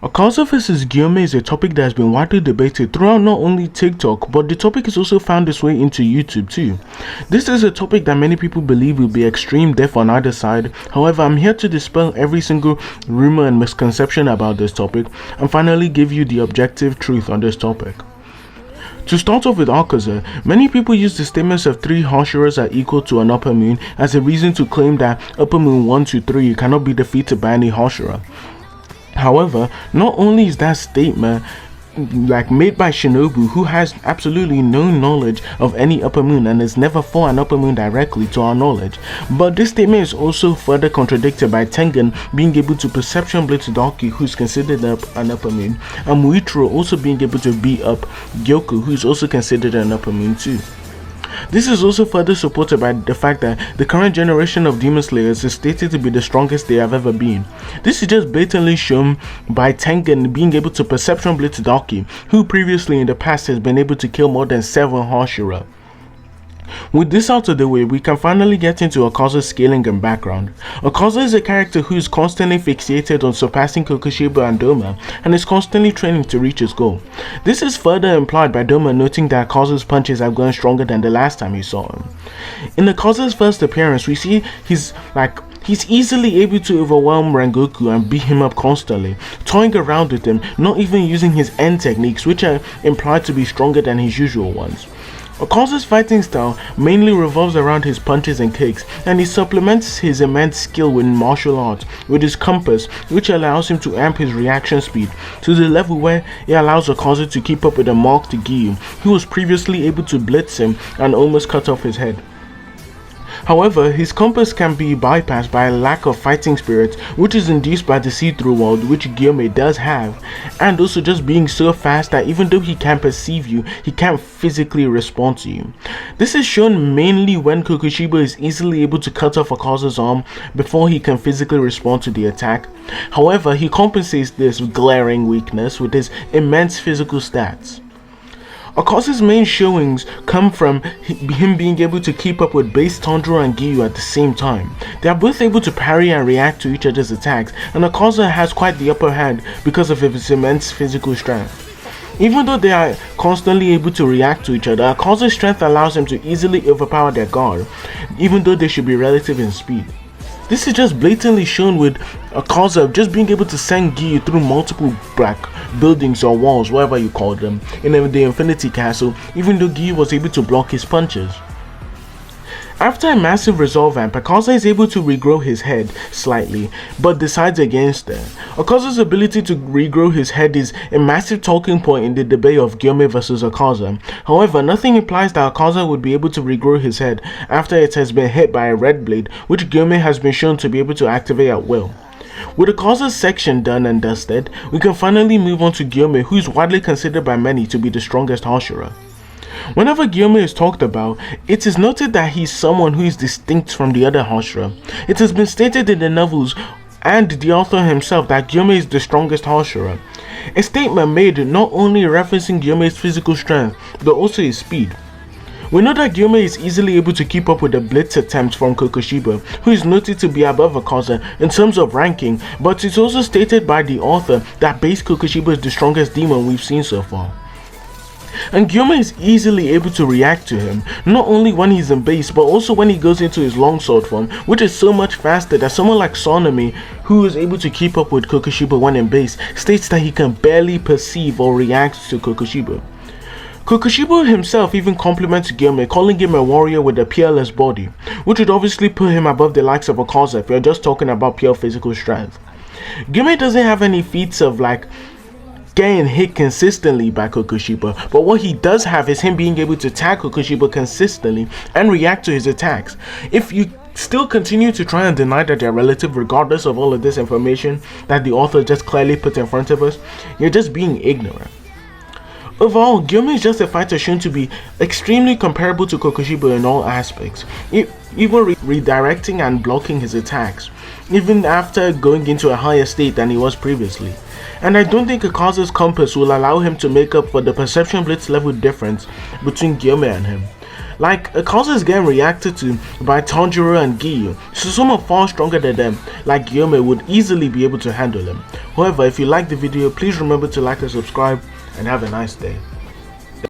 Akaza vs Gyomei is a topic that has been widely debated throughout not only TikTok, but the topic has also found its way into YouTube too. This is a topic that many people believe will be extreme death on either side. However, I'm here to dispel every single rumor and misconception about this topic and finally give you the objective truth on this topic. To start off with Akaza, many people use the statements of 3 Hashiras are equal to an upper moon as a reason to claim that upper moon 1 to 3 cannot be defeated by any Hashira. However, not only is that statement made by Shinobu, who has absolutely no knowledge of any upper moon and has never fought an upper moon directly to our knowledge, but this statement is also further contradicted by Tengen being able to perception blitz Daki, who is considered an upper moon, and Muichiro also being able to beat up Gyoku, who is also considered an upper moon too. This is also further supported by the fact that the current generation of Demon Slayers is stated to be the strongest they have ever been. This is just blatantly shown by Tengen being able to perception blitz Daki, who previously in the past has been able to kill more than 7 Hashira. With this out of the way, we can finally get into Akaza's scaling and background. Akaza is a character who is constantly fixated on surpassing Kokushiba and Doma and is constantly training to reach his goal. This is further implied by Doma noting that Akaza's punches have gone stronger than the last time he saw him. In Akaza's first appearance, we see he's easily able to overwhelm Rengoku and beat him up constantly, toying around with him, not even using his end techniques, which are implied to be stronger than his usual ones. Akaza's fighting style mainly revolves around his punches and kicks, and he supplements his immense skill with martial arts with his compass, which allows him to amp his reaction speed to the level where it allows Akaza to keep up with a marked Gyu, who was previously able to blitz him and almost cut off his head. However, his compass can be bypassed by a lack of fighting spirit, which is induced by the see-through world, which Gyomei does have, and also just being so fast that even though he can perceive you, he can't physically respond to you. This is shown mainly when Kokushiba is easily able to cut off Akaza's arm before he can physically respond to the attack. However, he compensates this glaring weakness with his immense physical stats. Akaza's main showings come from him being able to keep up with base Tanjiro and Gyu at the same time. They are both able to parry and react to each other's attacks, and Akaza has quite the upper hand because of his immense physical strength. Even though they are constantly able to react to each other, Akaza's strength allows him to easily overpower their guard, even though they should be relative in speed. This is just blatantly shown with Akaza just being able to send Gyu through multiple buildings or walls, whatever you call them, in the Infinity Castle, even though Gyu was able to block his punches. After a massive resolve amp, Akaza is able to regrow his head slightly, but decides against it. Akaza's ability to regrow his head is a massive talking point in the debate of Gyomei vs Akaza. However, nothing implies that Akaza would be able to regrow his head after it has been hit by a red blade, which Gyomei has been shown to be able to activate at will. With Akaza's section done and dusted, we can finally move on to Gyomei, who is widely considered by many to be the strongest Hashira. Whenever Gyomei is talked about, it is noted that he is someone who is distinct from the other Hashira. It has been stated in the novels and the author himself that Gyomei is the strongest Hashira. A statement made not only referencing Gyomei's physical strength, but also his speed. We know that Gyomei is easily able to keep up with the blitz attempts from Kokushiba, who is noted to be above Akaza in terms of ranking, but it's also stated by the author that base Kokushiba is the strongest demon we've seen so far. And Gyomei is easily able to react to him, not only when he's in base, but also when he goes into his longsword form, which is so much faster that someone like Sonami, who is able to keep up with Kokushiba when in base, states that he can barely perceive or react to Kokushiba. Kokushiba himself even compliments Gyomei, calling him a warrior with a peerless body, which would obviously put him above the likes of Akaza if you're just talking about pure physical strength. Gyomei doesn't have any feats of getting hit consistently by Kokushiba, but what he does have is him being able to tag Kokushiba consistently and react to his attacks. If you still continue to try and deny that they're relative regardless of all of this information that the author just clearly put in front of us, you're just being ignorant. Overall, Gyomei is just a fighter shown to be extremely comparable to Kokushiba in all aspects, even redirecting and blocking his attacks, even after going into a higher state than he was previously. And I don't think Akaza's compass will allow him to make up for the perception blitz level difference between Gyomei and him. Like, Akaza is getting reacted to by Tanjiro and Giyu, so someone far stronger than them, like Gyomei, would easily be able to handle him. However, if you like the video, please remember to like and subscribe, and have a nice day.